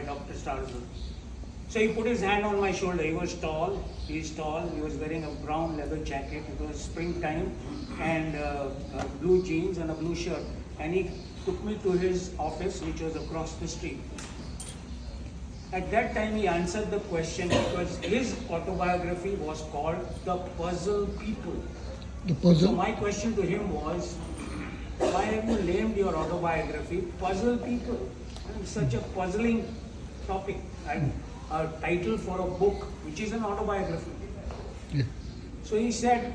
by Dr. Starzl. So he put his hand on my shoulder. He was tall. He's tall. He was wearing a brown leather jacket. It was springtime, and blue jeans and a blue shirt. And he took me to his office, which was across the street. At that time, he answered the question because his autobiography was called The Puzzle People. The puzzle. So my question to him was, why have you named your autobiography Puzzle People? It's such a puzzling topic, and a title for a book, which is an autobiography. Yeah. So he said,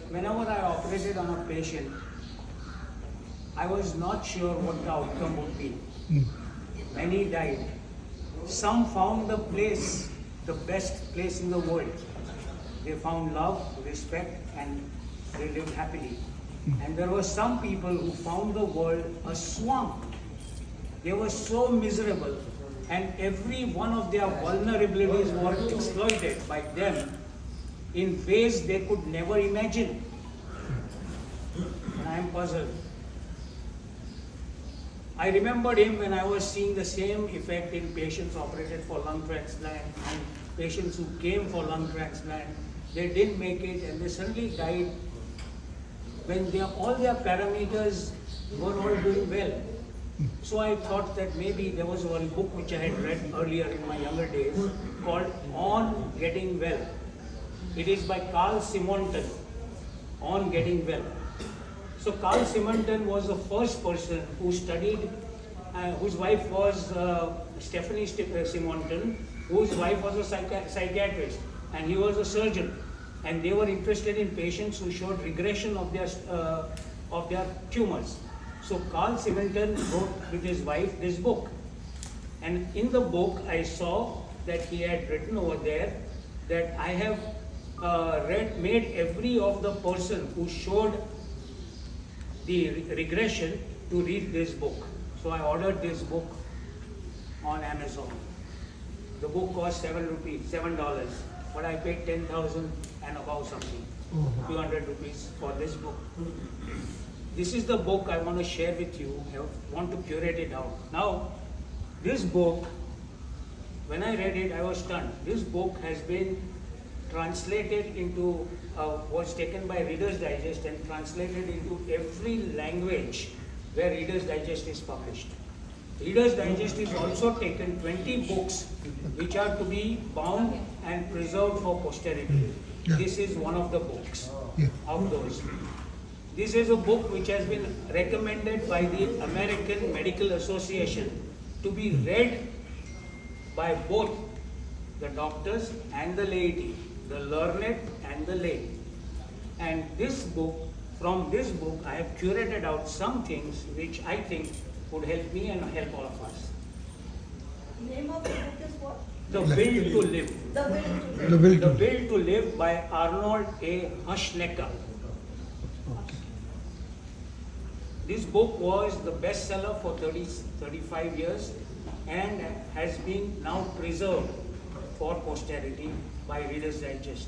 whenever I operated on a patient, I was not sure what the outcome would be. When he died, some found the place, the best place in the world. They found love, respect, and they lived happily. And there were some people who found the world a swamp. They were so miserable, and every one of their vulnerabilities were exploited by them in ways they could never imagine. And I am puzzled. I remembered him when I was seeing the same effect in patients operated for lung transplant and patients who came for lung transplant. They didn't make it and they suddenly died when all their parameters were all doing well. So I thought that maybe there was one book which I had read earlier in my younger days called On Getting Well. It is by Carl Simonton, On Getting Well. So Carl Simonton was the first person who studied, whose wife was Stephanie Simonton, whose wife was a psychiatrist, and he was a surgeon. And they were interested in patients who showed regression of their tumors. So Carl Simonton wrote with his wife this book. And in the book, I saw that he had written over there that I have made every of the person who showed the regression to read this book. So I ordered this book on Amazon. The book cost $7, but I paid 10,000 and above something, 200 rupees for this book. This is the book I want to share with you. I want to curate it out. Now, this book, when I read it, I was stunned. This book has been translated into, was taken by Reader's Digest and translated into every language where Reader's Digest is published. Reader's Digest is also taken 20 books which are to be bound and preserved for posterity. Yeah. This is one of the books Yeah. of those. This is a book which has been recommended by the American Medical Association to be read by both the doctors and the laity, the learned and the lay. And this book, from this book, I have curated out some things which I think would help me and help all of us. Name of the book is what? The Will to Live. The Will to Live. The will The to. Will to Live by Arnold A. Hushnecker. This book was the bestseller for 35 years and has been now preserved for posterity by Reader's Digest.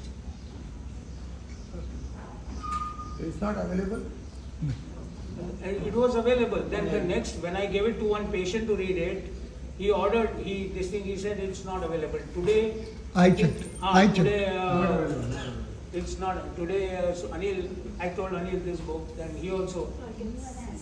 It's not available? And it was available. Then the next, when I gave it to one patient to read it, he ordered, he said it's not available. Today, I checked. I checked. today, it's not, today, so Anil, I told Anil this book, and he also,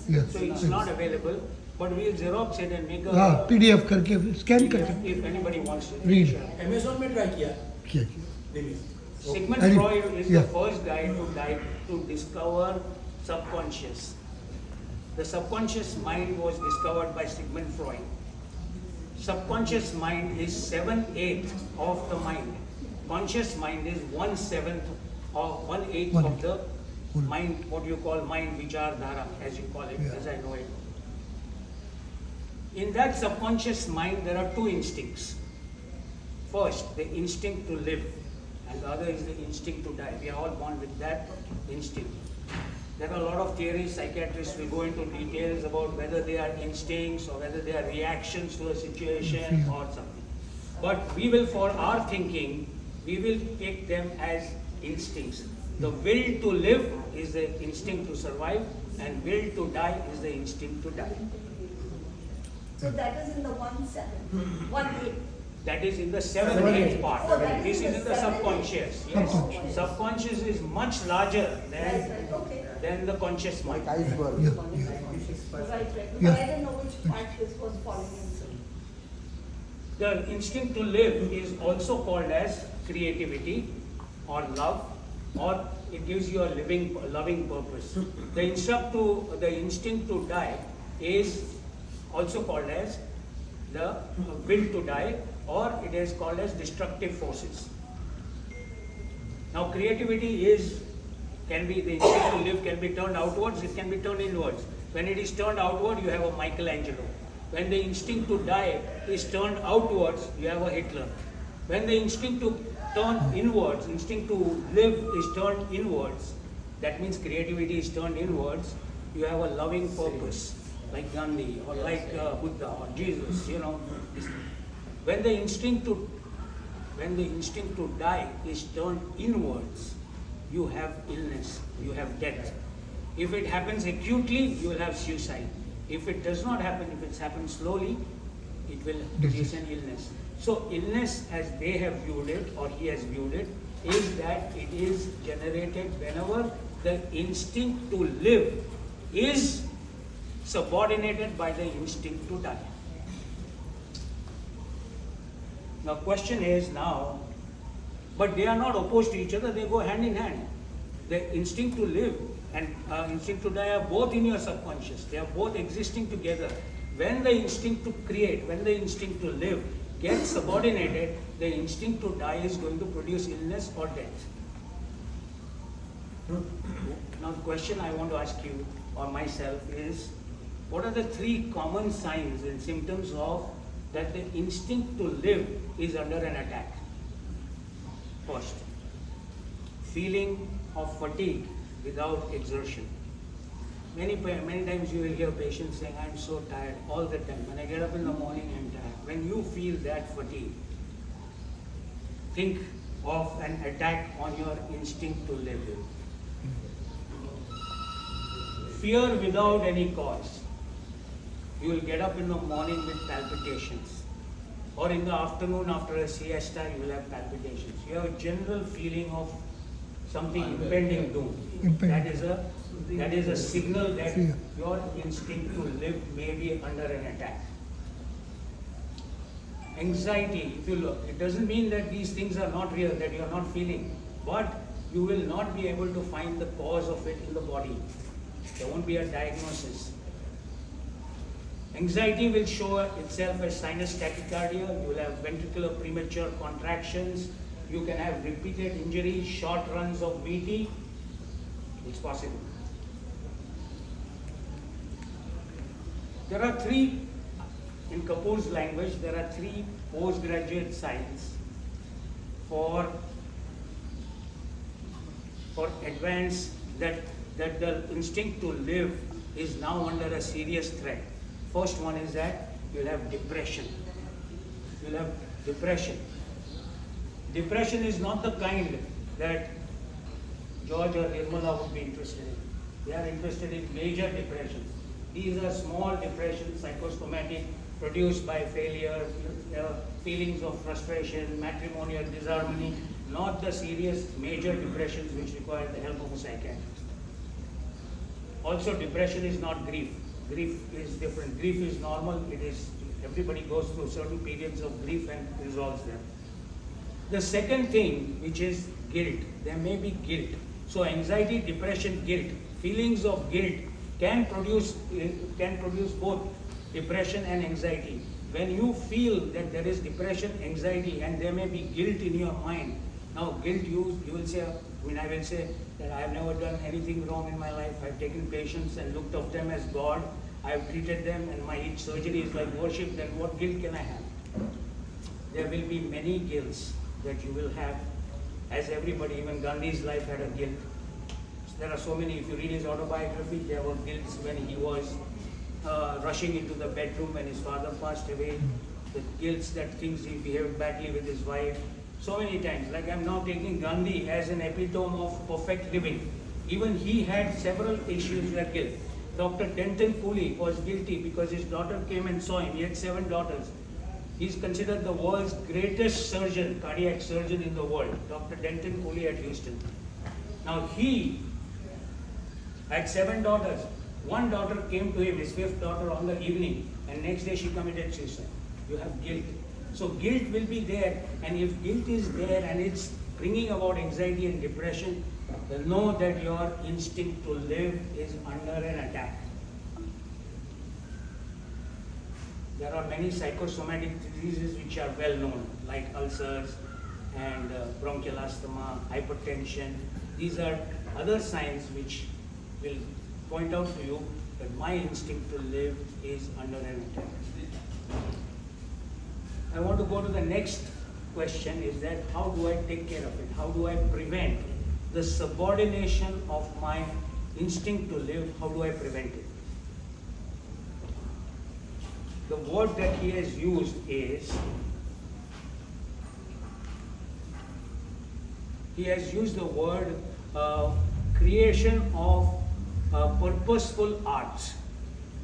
Yes. so it's not available, but we'll Xerox it and make हाँ a PDF करके scan करके if anybody wants to. Read. Sure. Amazon में try किया? किया नहीं. Sigmund And- Freud is yeah. the first guy to discover subconscious. The subconscious mind was discovered by Sigmund Freud. Subconscious mind is 7/8 of the mind. Conscious mind is 1/7 or 1/8 of the mind, what you call mind, vichardhara, as you call it, Yeah. as I know it. In that subconscious mind, there are two instincts. First, the instinct to live, and the other is the instinct to die. We are all born with that instinct. There are a lot of theories, psychiatrists will go into details about whether they are instincts or whether they are reactions to a situation or something. But we will, for our thinking, we will take them as instincts. The will to live is the instinct to survive, and will to die is the instinct to die. So that is in the 1/7, 1/8. That is in the 7/8 7/8 part. Oh, that This is is the in the 7/8. subconscious. Yes. Subconscious. Subconscious is much larger Right, right, okay. than the conscious mind. Iceberg. Yeah. Right, right. But Yeah. I didn't know which part this was falling into. The instinct to live is also called as creativity or love, or it gives you a loving purpose. The instinct to die is also called as the will to die, or it is called as destructive forces. Now creativity can be, the instinct to live can be turned outwards, it can be turned inwards. When it is turned outward, you have a Michelangelo. When the instinct to die is turned outwards, you have a Hitler. When the instinct to turn inwards, instinct to live is turned inwards, that means creativity is turned inwards, you have a loving purpose, like Gandhi, or like Buddha, or Jesus, you know. When the instinct to die is turned inwards, you have illness, you have death. If it happens acutely, you will have suicide. If it does not happen, if it happens slowly, it will produce an illness. So illness, as they have viewed it, or he has viewed it, is that it is generated whenever the instinct to live is subordinated by the instinct to die. Now question is now, but they are not opposed to each other, they go hand in hand. The instinct to live and instinct to die are both in your subconscious, they are both existing together. When the instinct to create, when the instinct to live gets subordinated, the instinct to die is going to produce illness or death. Now the question I want to ask you or myself is, what are the 3 common signs and symptoms of that the instinct to live is under an attack? First, feeling of fatigue without exertion. Many times you will hear patients saying, I'm so tired all the time. When I get up in the morning, I'm tired. When you feel that fatigue, think of an attack on your instinct to live. Fear without any cause. You will get up in the morning with palpitations. Or in the afternoon after a siesta, you will have palpitations. You have a general feeling of something impending doom. That is a signal that Fear. your instinct to live may be under an attack. Anxiety, if you look, it doesn't mean that these things are not real, that you are not feeling, but you will not be able to find the cause of it in the body. There won't be a diagnosis. Anxiety will show itself as sinus tachycardia, you will have ventricular premature contractions, you can have repeated injuries, short runs of VT. It's possible. There are 3, in Kapoor's language, there are 3 postgraduate signs for advance that the instinct to live is now under a serious threat. First one is that you'll have depression. You'll have depression. Depression is not the kind that George or Nirmala would be interested in. They are interested in major depressions. These are small depressions, psychosomatic, produced by failure, feelings of frustration, matrimonial disharmony, not the serious major depressions which require the help of a psychiatrist. Also, depression is not grief. Grief is different. Grief is normal. Everybody goes through certain periods of grief and resolves them. The second thing, which is guilt. There may be guilt. So anxiety, depression, guilt. Feelings of guilt can produce both depression and anxiety. When you feel that there is depression, anxiety, and there may be guilt in your mind. Now guilt, you will say, I will say that I have never done anything wrong in my life. I have taken patients and looked of them as God. I have treated them and my each surgery is like worship. Then what guilt can I have? There will be many guilts that you will have, as everybody, even Gandhi's life had a guilt. There are so many, if you read his autobiography, there were guilts when he was rushing into the bedroom when his father passed away, the guilts that things he behaved badly with his wife, so many times. Like I'm now taking Gandhi as an epitome of perfect living. Even he had several issues with guilt. Dr. Denton Cooley was guilty because his daughter came and saw him. He had 7 daughters. He's considered the world's greatest surgeon, cardiac surgeon in the world, Dr. Denton Cooley at Houston. Now he had 7 daughters. One daughter came to him, his 5th daughter, on the evening, and next day she committed suicide. You have guilt. So guilt will be there, and if guilt is there and it's bringing about anxiety and depression, then know that your instinct to live is under an attack. There are many psychosomatic diseases which are well known, like ulcers and bronchial asthma, hypertension. These are other signs which will point out to you that my instinct to live is under an attack. I want to go to the next question, is that how do I take care of it? How do I prevent the subordination of my instinct to live? How do I prevent it? The word that he has used is, he has used the word creation of purposeful arts.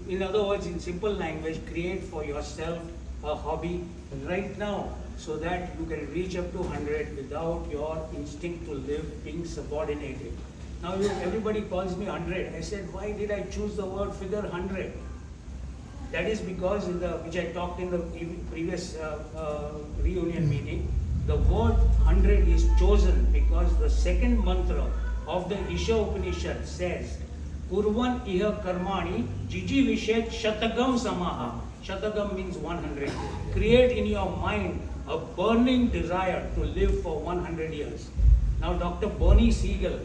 In other words, in simple language, create for yourself a hobby right now so that you can reach up to 100 without your instinct to live being subordinated. Now everybody calls me 100. I said, why did I choose the word figure 100? That is because which I talked in the previous reunion meeting, the word 100 is chosen because the second mantra of the Isha Upanishad says, Kurvan iha karmani jiji vishet shatagam samaha. Shatagam means 100. Create in your mind a burning desire to live for 100 years. Now Dr. Bernie Siegel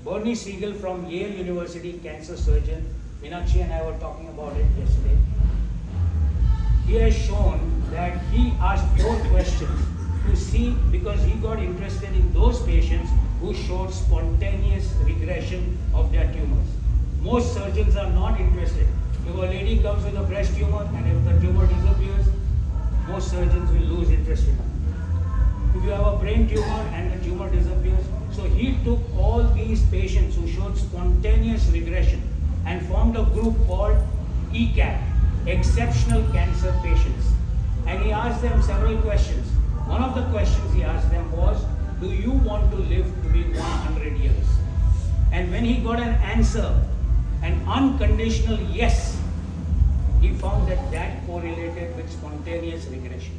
from Yale University, cancer surgeon, Meenakshi and I were talking about it yesterday. He has shown that he asked 4 questions to see, because he got interested in those patients who showed spontaneous regression of their tumors. Most surgeons are not interested. If a lady comes with a breast tumor and if the tumor disappears, most surgeons will lose interest in it. If you have a brain tumor and the tumor disappears, so he took all these patients who showed spontaneous regression and formed a group called ECAP, Exceptional Cancer Patients. And he asked them several questions. One of the questions he asked them was, do you want to live to be 100 years? And when he got an answer, an unconditional yes, he found that that correlated with spontaneous regression.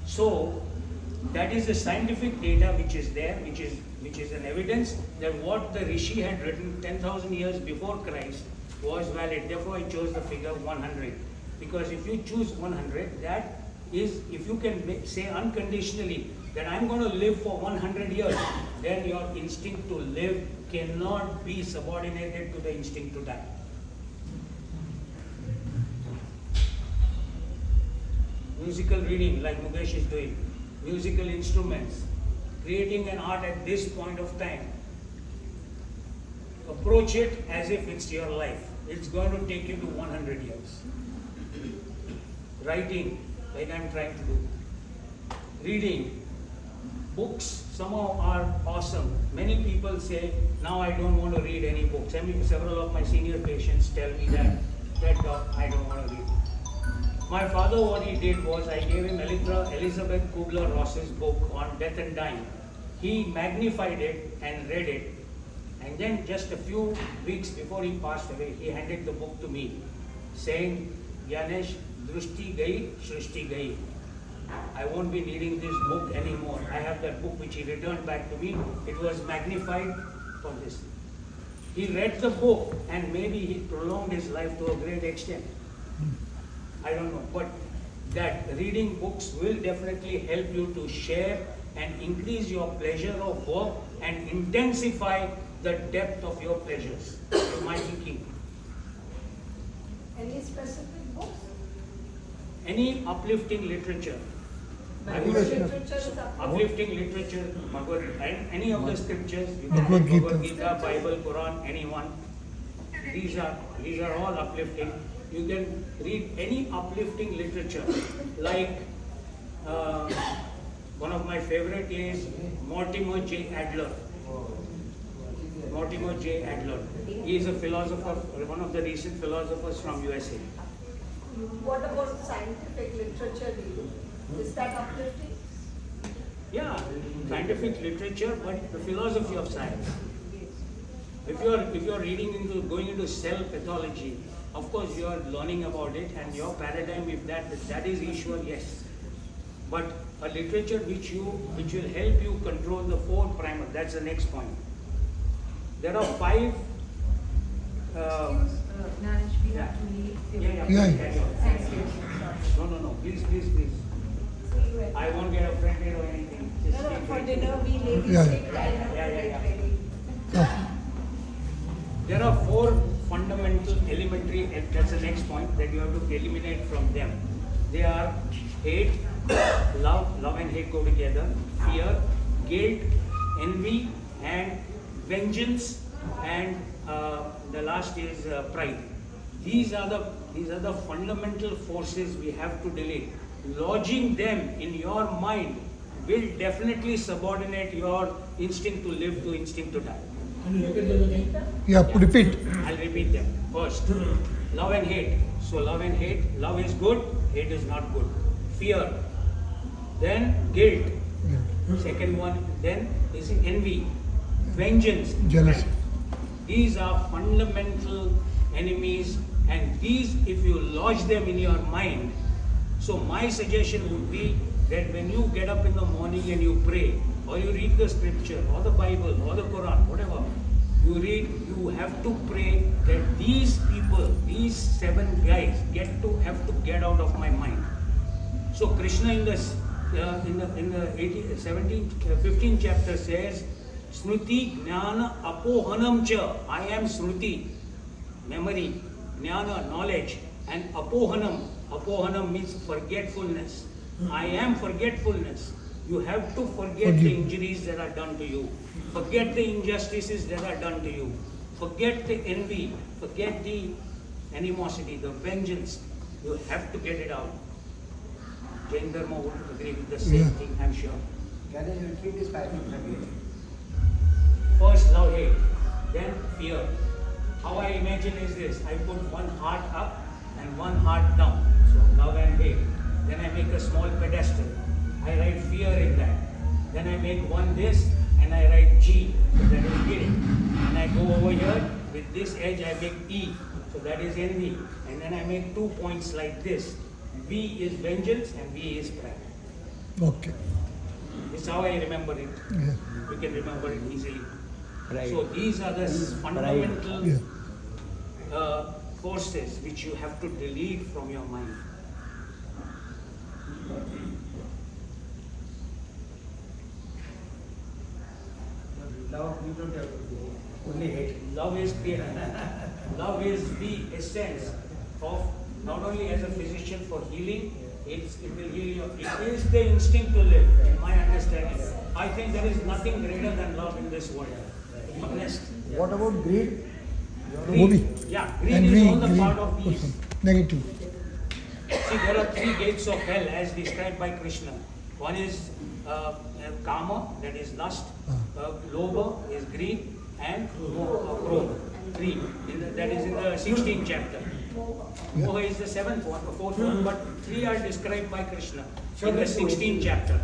So that is the scientific data which is there, which is an evidence that what the Rishi had written 10,000 years before Christ was valid. Therefore I chose the figure 100. Because if you choose 100, that is, if you can say unconditionally that I'm going to live for 100 years, then your instinct to live cannot be subordinated to the instinct to die. Musical reading, like Mukesh is doing, musical instruments, creating an art at this point of time. Approach it as if it's your life. It's going to take you to 100 years. Writing, like I'm trying to do. Reading. Books somehow are awesome. Many people say, now I don't want to read any books. I mean, several of my senior patients tell me that I don't want to read. My father, what he did was, I gave him Elizabeth Kubler-Ross's book on death and dying. He magnified it and read it. And then just a few weeks before he passed away, he handed the book to me, saying, Jnanesh, drushti gayi, shrishti gayi. I won't be needing this book anymore. I have that book which he returned back to me. It was magnified for this. He read the book and maybe he prolonged his life to a great extent. I don't know. But that reading books will definitely help you to share and increase your pleasure of work and intensify the depth of your pleasures. To my thinking. Any specific books? Any uplifting literature. I would say uplifting literature, and any of the scriptures, you can read Bhagavad Gita, Bible, Quran, anyone. These are all uplifting. You can read any uplifting literature, like one of my favorite is Mortimer J. Adler. Mortimer J. Adler. He is a philosopher, one of the recent philosophers from USA. What about scientific literature? Is that uplifting? Yeah, scientific literature, but the philosophy of science. If you're going into cell pathology, of course you are learning about it, and your paradigm, if that is Ishwar, yes. But a literature which will help you control the four primer. That's the next point. There are 5. Jnanesh, we have to leave. Yeah. Carry on. Thank you. No. Please. I won't get offended or anything. Just No, take for it. dinner we ladies Yeah. take dinner. Yeah. There are 4 fundamental elementary, and that's the next point that you have to eliminate from them. They are hate, love and hate go together, fear, guilt, envy, and vengeance, and the last is pride. These are the fundamental forces we have to delete. Lodging them in your mind will definitely subordinate your instinct to live to instinct to die. Can you repeat them again? Yeah, repeat. I'll repeat them. First, love and hate. So love and hate. Love is good, hate is not good. Fear. Then guilt. Second one, then is envy. Vengeance. Jealousy. These are fundamental enemies, and these, if you lodge them in your mind, so my suggestion would be that when you get up in the morning and you pray, or you read the scripture, or the Bible, or the Quran, whatever you read, you have to pray that these people, these 7 guys, have to get out of my mind. So Krishna in the 15th chapter says, Smriti Jnana Apohanam Cha. I am Smriti, memory, Jnana, knowledge, and Apohanam. Apohanam means forgetfulness. I am forgetfulness. You have to forget the injuries that are done to you. Forget the injustices that are done to you. Forget the envy. Forget the animosity, the vengeance. You have to get it out. Jain Dharma would agree with the same thing, I'm sure. Can you repeat this 5 minutes again? First, love, hate. Then, fear. How I imagine is this. I put one heart up and one heart down. So, love and hate. Then I make a small pedestal. I write fear in that. Then I make one this and I write G. So that is guilt. And I go over here with this edge I make E. So that is envy. And then I make 2 points like this. V is vengeance and V is pride. Okay. This is how I remember it. Yeah. We can remember it easily. Right. So these are the fundamental Yeah. forces which you have to delete from your mind. Love, we don't have to do. Only hate. Love is the essence of, not only as a physician for healing, it will heal you. It is the instinct to live, in my understanding. I think there is nothing greater than love in this world. Honest. What about greed? Bobby. Yeah, greed And is all the part of also. these. Negative. See, there are 3 gates of hell as described by Krishna. One is kama, that is lust. Lobha is greed, and krodha, 3. That is in the 16th chapter. Moha is the 7th one, the 4th one, but 3 are described by Krishna in the 16th chapter.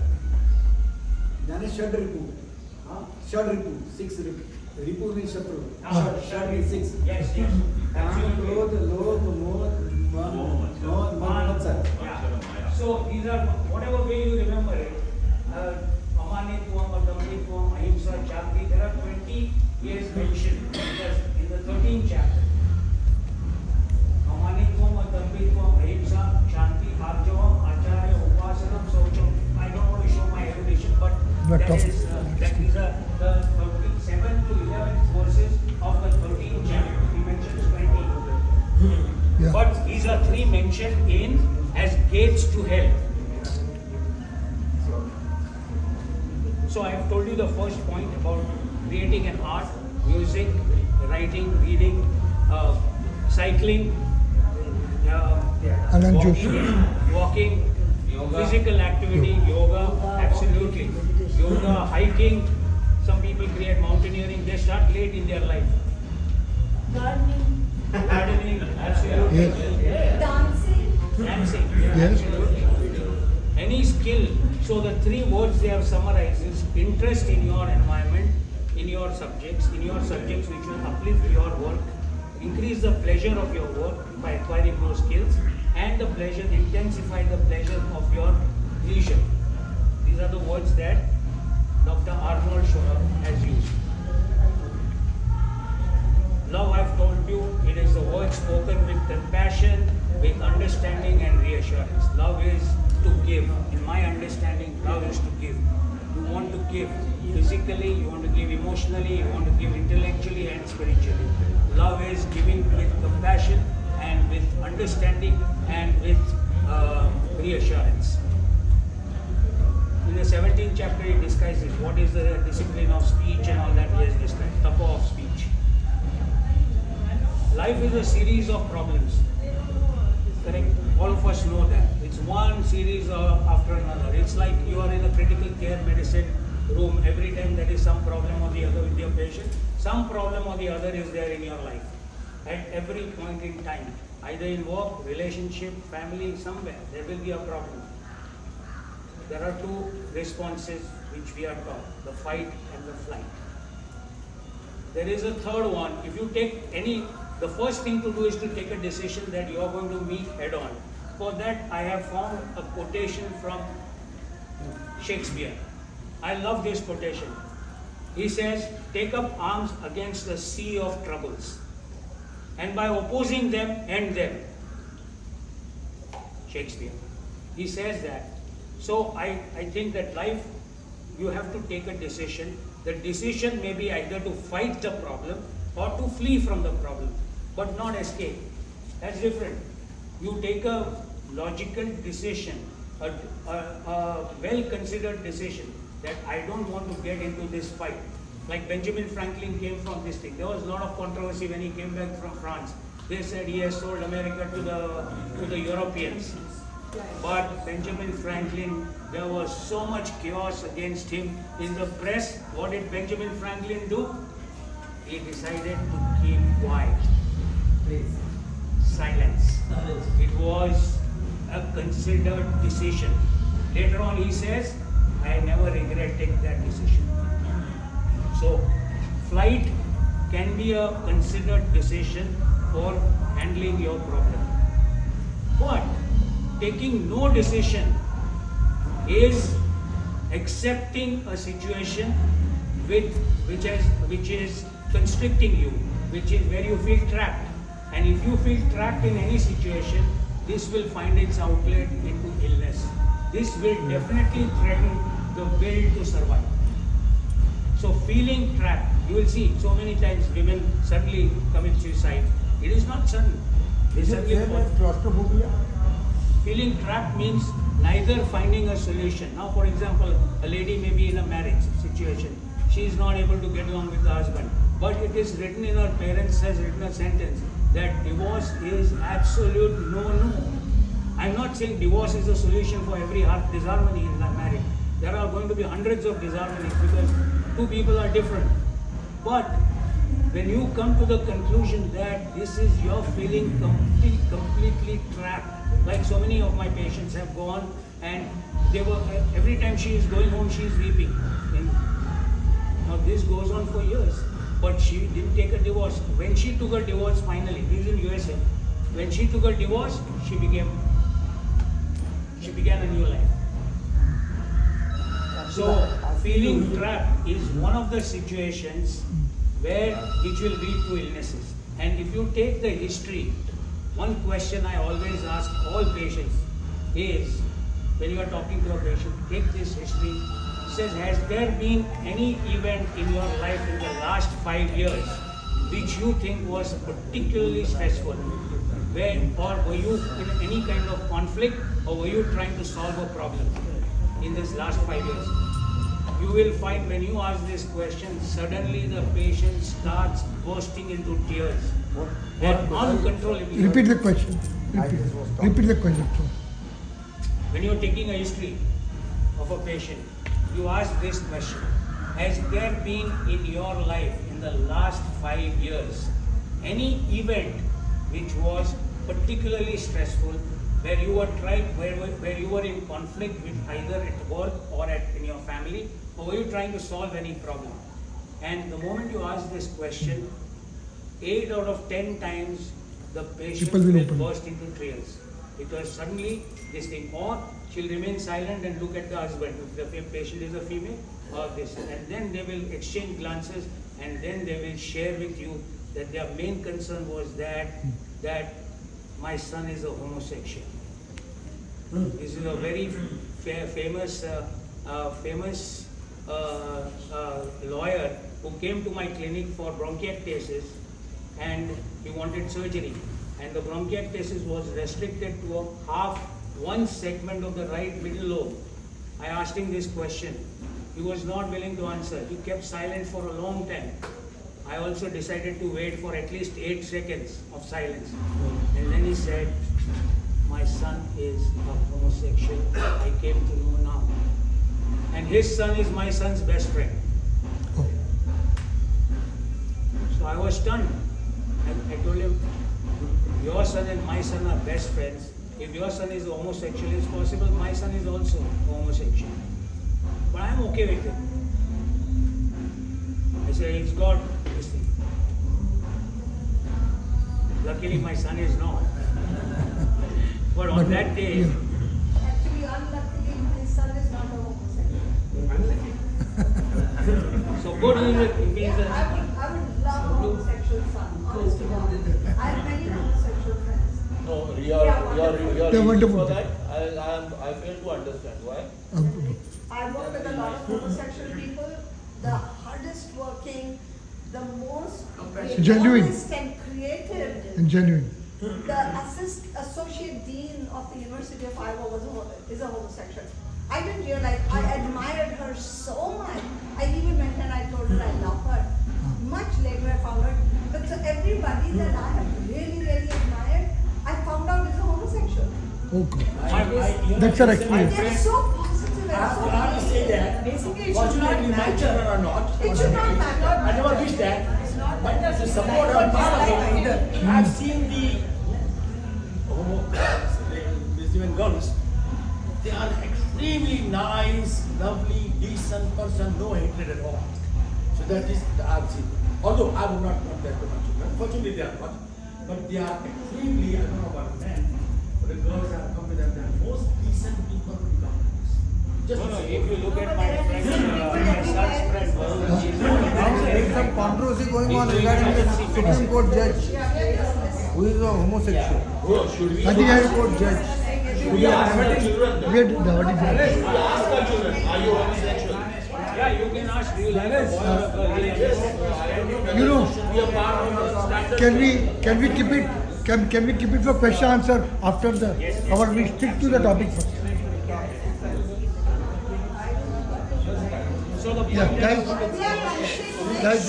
Jnanesh Shad Ripu. Shad Ripu. 6 Ripu. Ripu means Shatru. Shad means 6. Yes, yes. Absolutely. Yeah. So these are, whatever way you remember it, Amanitvam, Adamnitvam, Ahimsa, Chanti, there are 20 years mentioned in the 13th chapter. Amanitvam, Adamnitvam, Ahimsa, Chanti, Arjavam, Acharya, Upasanam, Saucham. I don't want to show my erudition, but these are the 7 to 11 verses of the 13th chapter. He mentions 20. Yeah. But these are 3 mentioned in as gates to hell. So I have told you the first point about creating an art, music, writing, reading, cycling, walking, physical activity, yoga, absolutely. Yoga, hiking. Some people create mountaineering. There start late in their life. Gardening, Gardening, absolutely. dancing. Dancing, Yes. absolutely. Any skill. So the three words they have summarized is interest in your environment, in your subjects which will uplift your work, increase the pleasure of your work by acquiring those skills, and the pleasure, intensify the pleasure of your leisure. These are the words that Dr. Arnold Schoenberg has used. Love, I've told you, it is the word spoken with compassion, with understanding and reassurance. Love is to give. In my understanding, love is to give. You want to give physically, you want to give emotionally, you want to give intellectually and spiritually. Love is giving with compassion and with understanding and with reassurance. In the 17th chapter, he discusses what is the discipline of speech and all that he has described, Thacker of speech. Life is a series of problems. Correct? All of us know that. It's one series after another. It's like you are in a critical care medicine room. Every time there is some problem or the other with your patient, some problem or the other is there in your life. At every point in time, either in work, relationship, family, somewhere, there will be a problem. There are two responses which we are taught, the fight and the flight. There is a third one. If you take the first thing to do is to take a decision that you are going to meet head on. For that, I have found a quotation from Shakespeare. I love this quotation. He says, take up arms against the sea of troubles, and by opposing them, end them. Shakespeare. He says that. So I think that life, you have to take a decision. The decision may be either to fight the problem or to flee from the problem, but not escape. That's different. You take a logical decision, a well-considered decision that I don't want to get into this fight. Like Benjamin Franklin came from this thing. There was a lot of controversy when he came back from France. They said he has sold America to the Europeans. But Benjamin Franklin, there was so much chaos against him in the press. What did Benjamin Franklin do? He decided to keep quiet. Silence. It was a considered decision. Later on he says, I never regret taking that decision. So, flight can be a considered decision for handling your problem. But taking no decision is accepting a situation which is constricting you, which is where you feel trapped. And if you feel trapped in any situation, this will find its outlet into illness. This will definitely threaten the will to survive. So feeling trapped, you will see so many times women suddenly commit suicide. It is not sudden. Is it same as claustrophobia? Feeling trapped means neither finding a solution. Now, for example, a lady may be in a marriage situation. She is not able to get along with the husband. But it is written in her parents has written a sentence that divorce is absolute no. I'm not saying divorce is a solution for every disharmony in that marriage. There are going to be hundreds of disharmonies because two people are different. But when you come to the conclusion that this is your feeling completely trapped, like so many of my patients have gone and they were, every time she is going home, she is weeping. Now this goes on for years, but she didn't take a divorce. When she took a divorce finally, this is in USA, when she took a divorce, she began a new life. So feeling trapped is one of the situations which will lead to illnesses. And if you take the history, one question I always ask all patients is, when you are talking to a patient, take this history. Says, has there been any event in your life in the last 5 years which you think was particularly stressful? Or were you in any kind of conflict, or were you trying to solve a problem in this last 5 years? You will find when you ask this question, suddenly the patient starts bursting into tears. And uncontrollably. Repeat the question. Repeat the question. When you are taking a history of a patient, you ask this question: has there been in your life in the last 5 years, any event which was particularly stressful, where you were in conflict with either at work or in your family, or were you trying to solve any problem? And the moment you ask this question, 8 out of 10 times the patient People will will open. burst into tears, because suddenly this thing, or she'll remain silent and look at the husband if the patient is a female, or this, and then they will exchange glances, and then they will share with you that their main concern was that my son is a homosexual. This is a very famous lawyer who came to my clinic for bronchiectasis, and he wanted surgery, and the bronchiectasis was restricted to one segment of the right middle lobe. I asked him this question. He was not willing to answer. He kept silent for a long time. I also decided to wait for at least 8 seconds of silence. And then he said, my son is a homosexual. I came to know now. And his son is my son's best friend. Oh. So I was stunned. I told him, your son and my son are best friends. If your son is a homosexual, it's possible my son is also a homosexual. But I'm okay with it. I said, it's God, this thing. Luckily, my son is not. But on that day, yeah. Actually, unluckily, his son is not a homosexual. so good is it if he's a... I would love a homosexual son, honest to God. I have many homosexual friends. No, They your are wonderful. They're wonderful. for that, I fail to understand why. I work with a lot of homosexual people, the hardest working, the most Genuine. honest and creative. And genuine. The associate dean of the University of Iowa is a homosexual. I didn't realize, I admired her so much. I even went and I told her I love her. Much later I found out. But so everybody that I have really, really admired, I found out is a homosexual. Oh God. I That's our And experience. they're so positive and so I have to say that, basically it should not fortunately, my matter. children are not. It should not matter. I never wish that. But to support or part of it, I've seen the lesbian girls. They are extremely nice, lovely, decent person, no hatred at all. So that is the I've seen. Although I would not want that to my children. Fortunately, they are not. But they are extremely, I don't know about men, but the girls have come with them, they are most decent people to become. Just No, if you look at my friend, my son's friend, There is some controversy going on regarding the Supreme Court judge who is a homosexual. Oh, should we I think Supreme Court judge. ask our children? We had what is that? We ask our children, are you homosexual? yeah, you can ask, do you like a boy or a girl? Yes. You know, Should be a part of the standard. can we keep it? Can we keep it for question answer after the? Or we stick to the topic first. So the point Yeah, is, guys,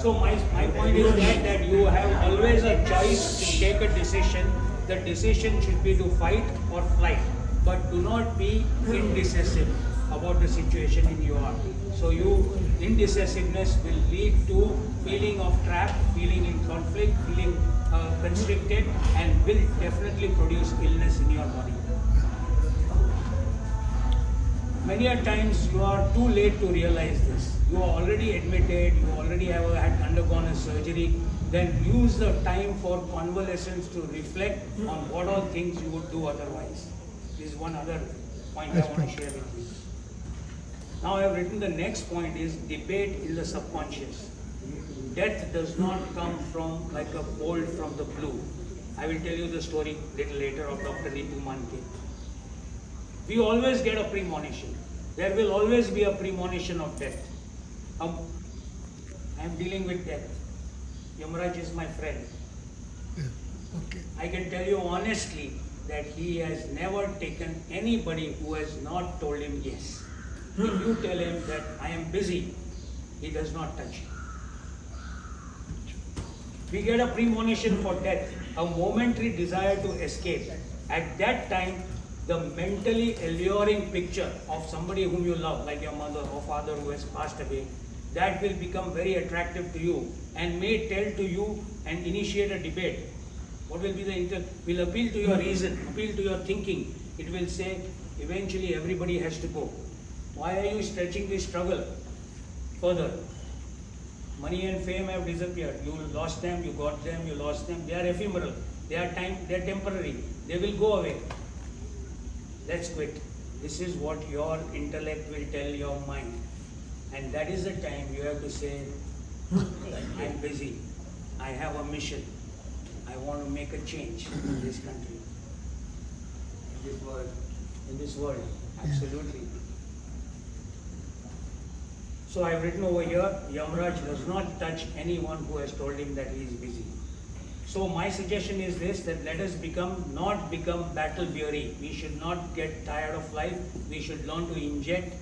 so my point is that you have always a choice to take a decision. The decision should be to fight or flight, but do not be indecisive about the situation in your heart. So indecisiveness will lead to feeling of trap, feeling in conflict, feeling constricted, and will definitely produce illness in your body. Many a times you are too late to realize this. You are already admitted, you already had undergone a surgery. Then use the time for convalescence to reflect on what all things you would do otherwise. This is one other point I want to share with you. Now I have written the next point is debate in the subconscious. Death does not come from like a bolt from the blue. I will tell you the story little later of Dr. Neetu Manke. We always get a premonition. There will always be a premonition of death. I am dealing with death. Yamaraj is my friend. Okay. I can tell you honestly that he has never taken anybody who has not told him yes. If you tell him that I am busy, he does not touch you. We get a premonition for death, a momentary desire to escape. At that time, the mentally alluring picture of somebody whom you love, like your mother or father who has passed away, that will become very attractive to you and may tell to you and initiate a debate. What will be the will appeal to your reason, appeal to your thinking. It will say, eventually everybody has to go. Why are you stretching this struggle further? Money and fame have disappeared. You lost them, you got them, you lost them. They are ephemeral. They are temporary. They will go away. Let's quit. This is what your intellect will tell your mind. And that is the time you have to say, I'm busy. I have a mission. I want to make a change in this country. In this world. Absolutely. So I've written over here, Yamraj does not touch anyone who has told him that he is busy. So my suggestion is this, that let us not become battle weary. We should not get tired of life. We should learn to inject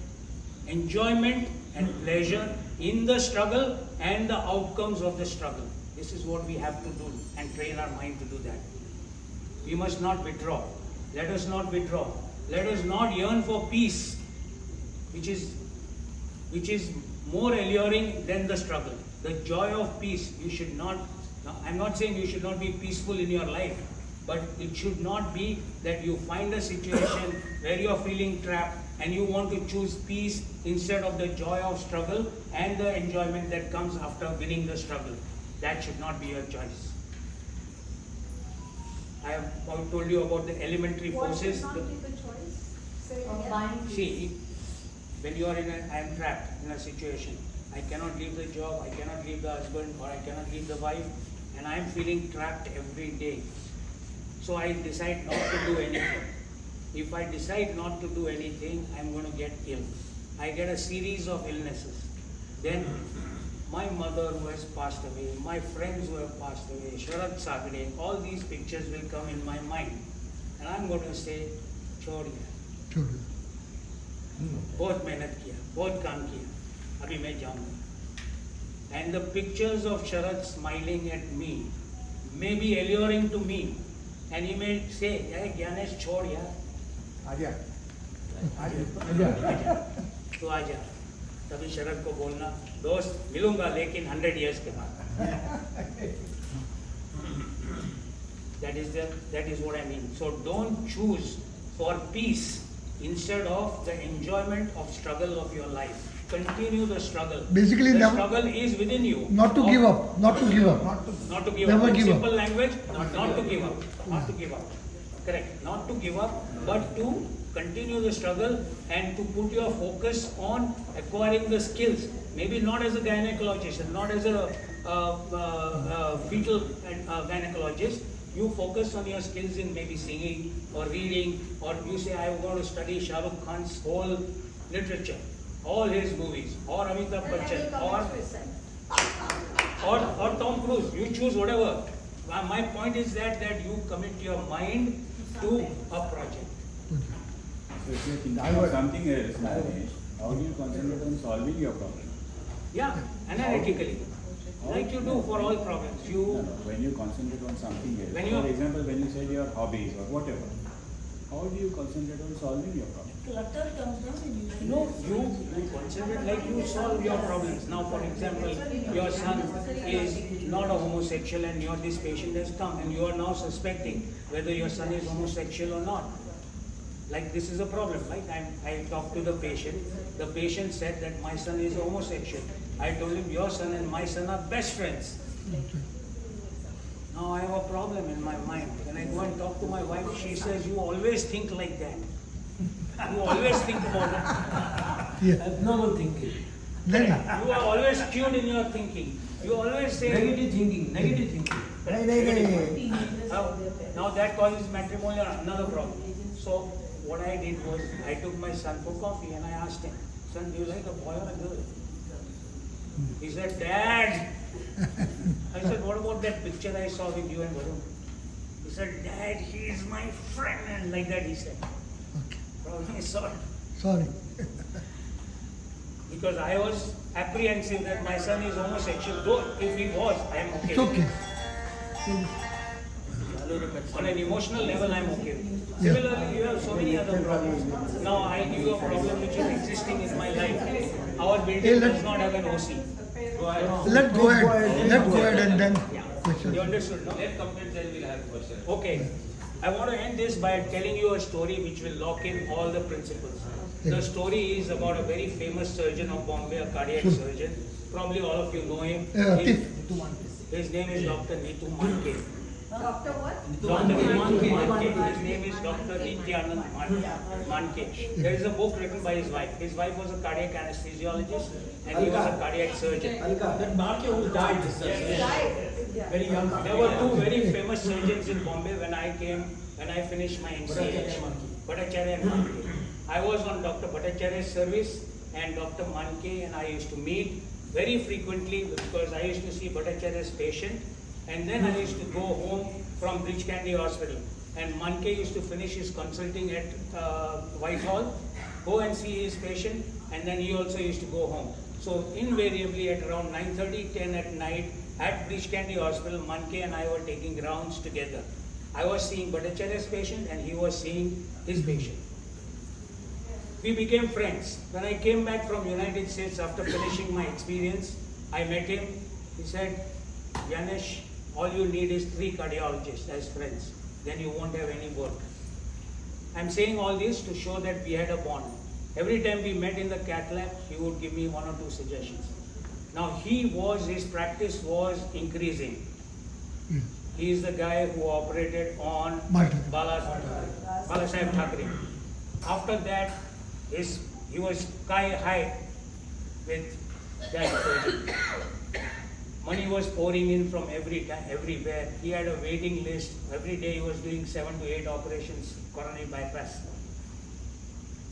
enjoyment and pleasure in the struggle and the outcomes of the struggle. This is what we have to do and train our mind to do that. We must not withdraw. Let us not withdraw. Let us not yearn for peace, which is more alluring than the struggle. The joy of peace, you should not, I'm not saying you should not be peaceful in your life, but it should not be that you find a situation where you are feeling trapped and you want to choose peace instead of the joy of struggle and the enjoyment that comes after winning the struggle. That should not be your choice. I have told you about the elementary What should forces. not be the choice? Say it Of again. buying See, when you are I am trapped in a situation. I cannot leave the job, I cannot leave the husband, or I cannot leave the wife, and I am feeling trapped every day. So I decide not to do anything. If I decide not to do anything, I am going to get ill. I get a series of illnesses. Then my mother who has passed away, my friends who have passed away, Sharat Sagde, all these pictures will come in my mind. And I am going to say, Chodiya. बहुत मेहनत किया, बहुत काम किया, अभी मैं जाऊंगा. And the pictures of Sharat smiling at me may be alluring to me, and he may say, "Hey, Jnanesh, छोड़ यार, आजा तो आजा." तभी शरद को बोलना, दोस्त मिलूंगा लेकिन 100 years के बाद. That is what I mean. So don't choose for peace instead of the enjoyment of struggle of your life. Continue the struggle. Basically, the never, struggle is within you. not to give up, not to give up. Not to give Never up. In give up. simple language, not to give up. Not to give up. Correct. Not to give up, but to continue the struggle and to put your focus on acquiring the skills. Maybe not as a gynecologist, and not as a fetal gynecologist. You focus on your skills in maybe singing or reading, or you say, I want to study Shah Rukh Khan's whole literature, all his movies, or Amitabh Bachchan, or Tom Cruise. You choose whatever. My point is that you commit your mind to a project. So if you're thinking of something else, Jnanesh, how do you concentrate on solving your problem? Yeah, analytically, like you do for all problems. No, when you concentrate on something else, When you- for example, when you said your hobbies or whatever, how do you concentrate on solving your problem? Clutter comes down and you No, you concentrate like you solve your problems. Now, for example, your son is not a homosexual and this patient has come and you are now suspecting whether your son is homosexual or not. Like this is a problem, right? I talked to the patient. The patient said that my son is homosexual. I told him your son and my son are best friends. Now I have a problem in my mind. When I go and talk to my wife, she says, you always think like that. You always think about it. Yeah. Abnormal thinking. Then, You are always skewed in your thinking. You always say, Negative thinking, negative thinking. now that causes matrimonial another problem. So what I did was I took my son for coffee and I asked him, son, do you like a boy or a girl? He said, Dad. I said, what about that picture I saw with you and Varun? He said, Dad, he is my friend. And like that he said. okay, Probably sorry. sorry. Because I was apprehensive that my son is homosexual. Though if he was, I am okay. It's okay. On an emotional level, I'm okay with it. Similarly, you have so many other problems. Now, I give you a problem which is existing in my life. Our building does not have an OC. Let's go ahead and then Yeah. questions. You understood, no? Let complete, then we'll have questions. Okay. I want to end this by telling you a story which will lock in all the principles. The story is about a very famous surgeon of Bombay, a cardiac surgeon. Probably all of you know him. His name is Dr. Nitu Manke. Doctor what? Dr. Manke. His name is Dr. Nityanand Manke. There is a book written by his wife. His wife was a cardiac anesthesiologist and he was a cardiac surgeon. That Marke who died, very young. There were two very famous surgeons in Bombay when I finished my MCH. Bhattacharya and Manke. I was on Dr. Bhattacharya's service and Dr. Manke and I used to meet very frequently because I used to see Bhattacharya's patient and then I used to go home from Bridge Candy Hospital and Manke used to finish his consulting at Whitehall, go and see his patient and then he also used to go home. So invariably at around 9:30, 10 at night at Bridge Candy Hospital, Manke and I were taking rounds together. I was seeing Bhattacharya's patient and he was seeing his patient. We became friends. When I came back from United States after finishing my experience, I met him. He said, Jnanesh, all you need is 3 cardiologists as friends. Then you won't have any work. I'm saying all this to show that we had a bond. Every time we met in the cath lab, he would give me 1 or 2 suggestions. Now his practice was increasing. He is the guy who operated on Balasaheb Thacker. After that, he was sky high with that surgeon. Money was pouring in from everywhere. He had a waiting list. Every day he was doing 7 to 8 operations, coronary bypass.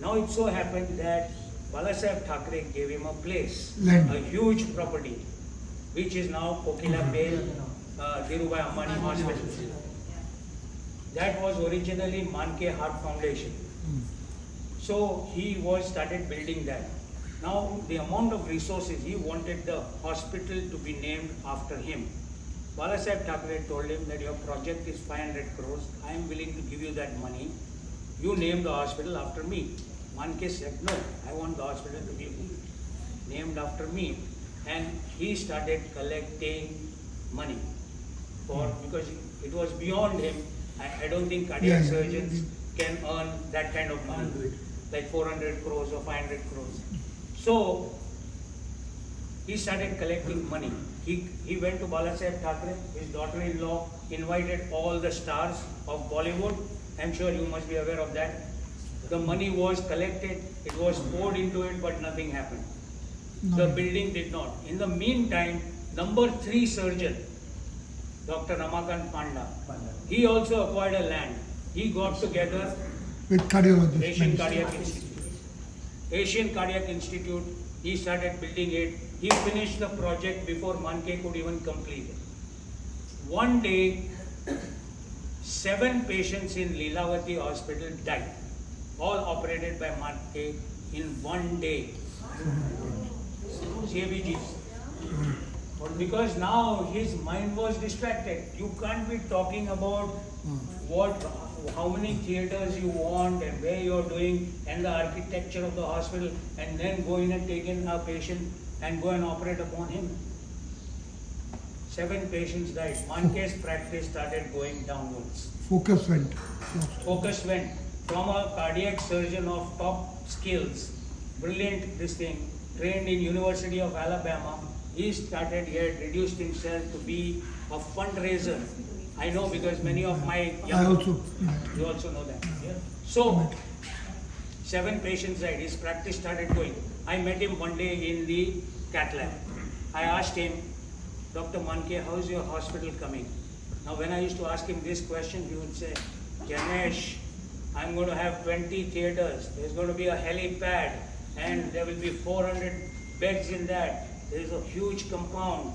Now it so happened that Balasaheb Thacker gave him a place, a huge property, which is now Kokila Bale, Dhirubhai Ambani Hospital. That was originally Manke Heart Foundation. So he started building that. Now the amount of resources, he wanted the hospital to be named after him. Balasaheb Thacker told him that your project is 500 crores, I am willing to give you that money. You name the hospital after me. Manke said, no, I want the hospital to be named after me. And he started collecting money because it was beyond him. I don't think cardiac surgeons can earn that kind of money, like 400 crores or 500 crores. So he started collecting money. He went to Balasaheb Thacker, his daughter-in-law invited all the stars of Bollywood. I'm sure you must be aware of that. The money was collected, it was poured into it, but nothing happened. The building did not. In the meantime, number 3 surgeon, Dr. Ramakant Panda, he also acquired a land. He got together With cardiologists. Asian Cardiac Institute. Asian Cardiac Institute, he started building it. He finished the project before Manke could even complete it. One day, 7 patients in Lilavati Hospital died, all operated by Manke in one day. CABGs. Because now his mind was distracted. You can't be talking about how many theaters you want and where you're doing and the architecture of the hospital and then go in and take in a patient and go and operate upon him. 7 patients died. Manke's practice started going downwards. Focus went. Focus went from a cardiac surgeon of top skills, brilliant trained in University of Alabama. He had reduced himself to be a fundraiser. I know because many of my you also know that. Yeah. So 7 patients died. His practice started going. I met him one day in the cath lab. I asked him, Dr. Manke, how is your hospital coming? Now when I used to ask him this question, he would say, Jnanesh, I'm going to have 20 theaters. There's going to be a helipad and there will be 400 beds in that. There is a huge compound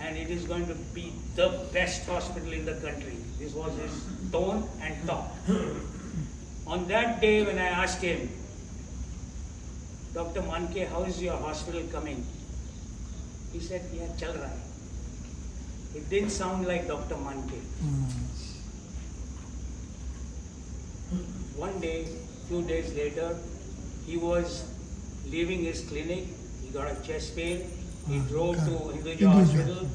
and it is going to be the best hospital in the country. This was his tone and talk. On that day when I asked him, Dr. Manke, how is your hospital coming? He said, yeah, chal raha hai. It didn't sound like Dr. Manke. one day, few days later, he was leaving his clinic, he got a chest pain, he drove to Hinduja hospital,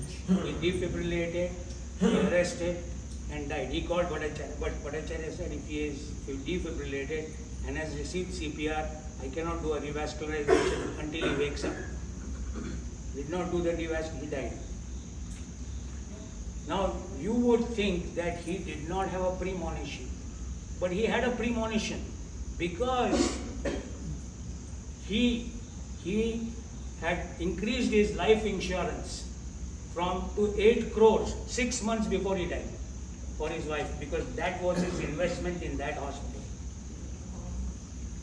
he defibrillated, he arrested and died. He called Bhattacharya, but Bhattacharya said if he defibrillated and has received CPR, I cannot do a revascularization until he wakes up. Did not do the revascularization, he died. Now, you would think that he did not have a premonition, but he had a premonition because he had increased his life insurance to 8 crores 6 months before he died for his wife, because that was his investment in that hospital.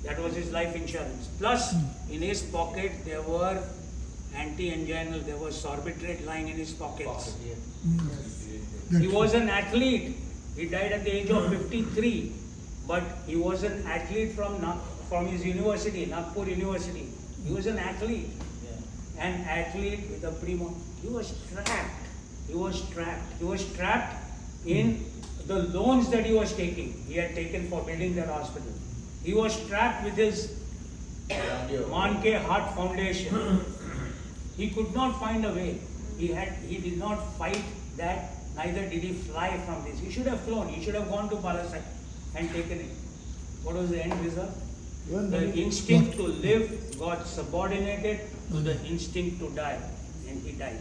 That was his life insurance. Plus, in his pocket there were anti-anginal, there was sorbitrate lying in his pockets. He was an athlete. He died at the age of 53, but he was an athlete from his university, Nagpur University. He was an athlete. An athlete with a premonition. He was trapped. He was trapped in the loans that he was taking. He had taken for building that hospital. He was trapped with his Manke Heart Foundation. He could not find a way. He did not fight that, neither did he fly from this. He should have flown. He should have gone to Balasai and taken it. What was the end result? The instinct to live got subordinated to the instinct to die, and he died.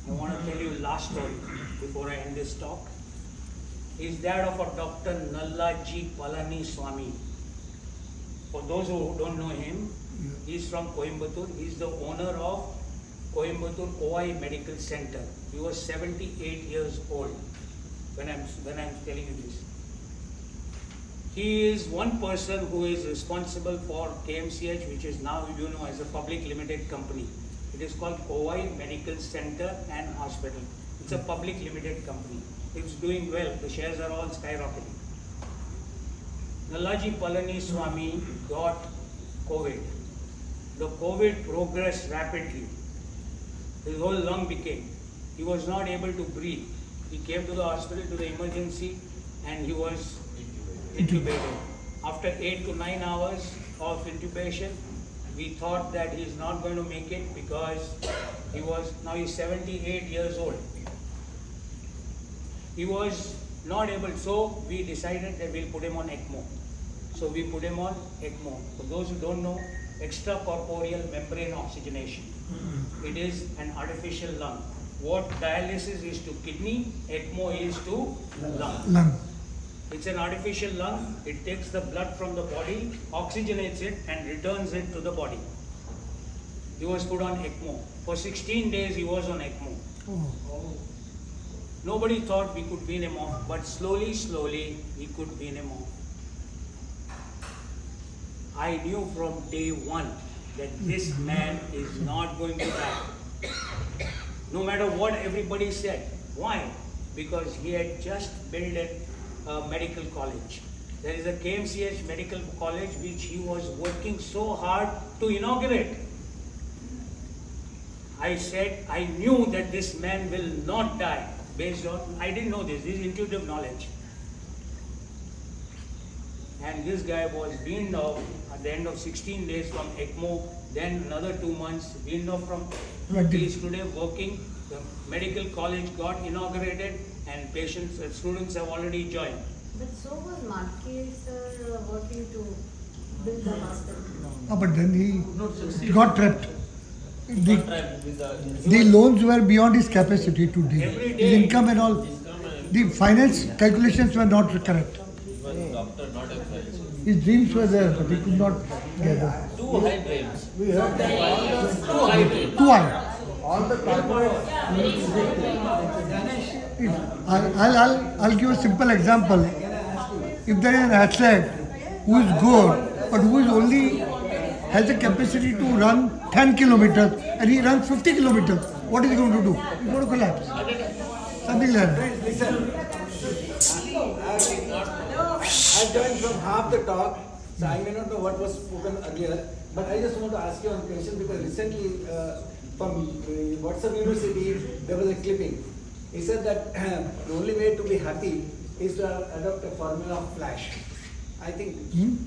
I want to tell you last story before I end this talk. Is that of a Dr. Nallaji Palani Swami. For those who don't know him, he is from Coimbatore. He is the owner of Coimbatore OI Medical Center. He was 78 years old when I'm telling you this. He is one person who is responsible for KMCH, which is now as a public limited company. It is called OI Medical Center and Hospital. It's a public limited company. It's doing well. The shares are all skyrocketing. Nallaji Palani Swami got COVID. The COVID progressed rapidly. His whole lung became. He was not able to breathe. He came to the hospital, to the emergency, and he was intubated. After 8 to 9 hours of intubation, we thought that he is not going to make it because he's 78 years old. He was not able, so we decided that we'll put him on ECMO. So we put him on ECMO. For those who don't know, extracorporeal membrane oxygenation. It is an artificial lung. What dialysis is to kidney, ECMO is to lung. It's an artificial lung. It takes the blood from the body, oxygenates it, and returns it to the body. He was put on ECMO. For 16 days he was on ECMO. Nobody thought we could wean him off, but slowly we could wean him off. I knew from day one that this man is not going to die. No matter what everybody said. Why? Because he had just built a medical college. There is a KMCH medical college which he was working so hard to inaugurate. I said, I knew that this man will not die based on, I didn't know this is intuitive knowledge. And this guy was weaned off at the end of 16 days from ECMO, then another 2 months weaned off from, he is today working, the medical college got inaugurated and students have already joined. But so was Marquis sir working to build the hospital. But then he got trapped. The loans were beyond his capacity to deal. Every His day. income and all, the finance calculations were not correct. His dreams were there, but he could not get them. Too high dreams. We heard that Too high dreams. Too high. all the corporate I'll give a simple example. If there is an athlete who is good, but who is only has the capacity to run 10 kilometers and he runs 50 kilometers, what is he going to do? He's going to collapse. Something like that. Listen, I joined from half the talk, so I may not know what was spoken earlier, but I just want to ask you one question because recently from WhatsApp University there was a clipping. He said that the only way to be happy is to adopt a formula of flash. I think.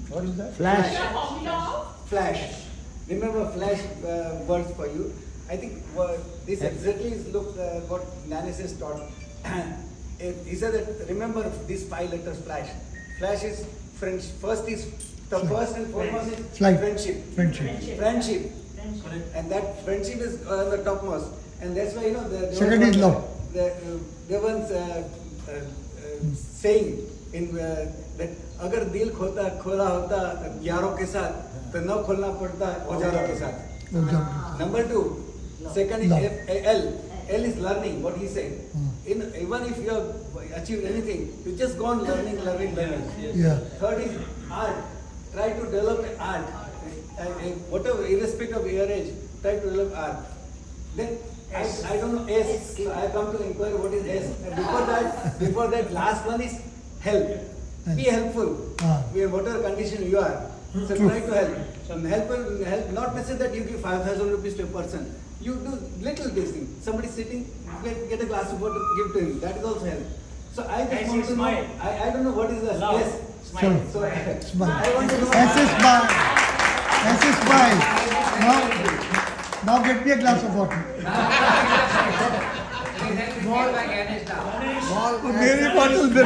What is that? Flash. Flash. Remember flash words for you. I think this exactly is what Jnanesh has taught. He said that remember these 5 letters flash. Flash is French. First and foremost is Flight. friendship. Friendship. And that friendship is the topmost. And that's why Second is love. There was saying in that अगर दिल खोला होता यारों के साथ तो न खोलना पड़ता औजारों के साथ. Number 2, second is Love. L. L is learning. What he said. Even if you have achieved anything, you just go on learning. Yeah. Third is art. Try to develop art. Whatever, irrespective of your age, try to develop art. Then I don't know S. So I come to inquire what is S. And before that, last one is help. Be helpful. Whatever condition you are. So try to help. So help, not necessarily that you give 5,000 rupees to a person. You do little this thing. Somebody sitting, get a glass of water, give to him. That is also help. So I just want to know. I don't know what is the Love. S. Smile. So Smile. I want to know. S is smile. S is smile. Now get me a glass of water. मेरी bottle दे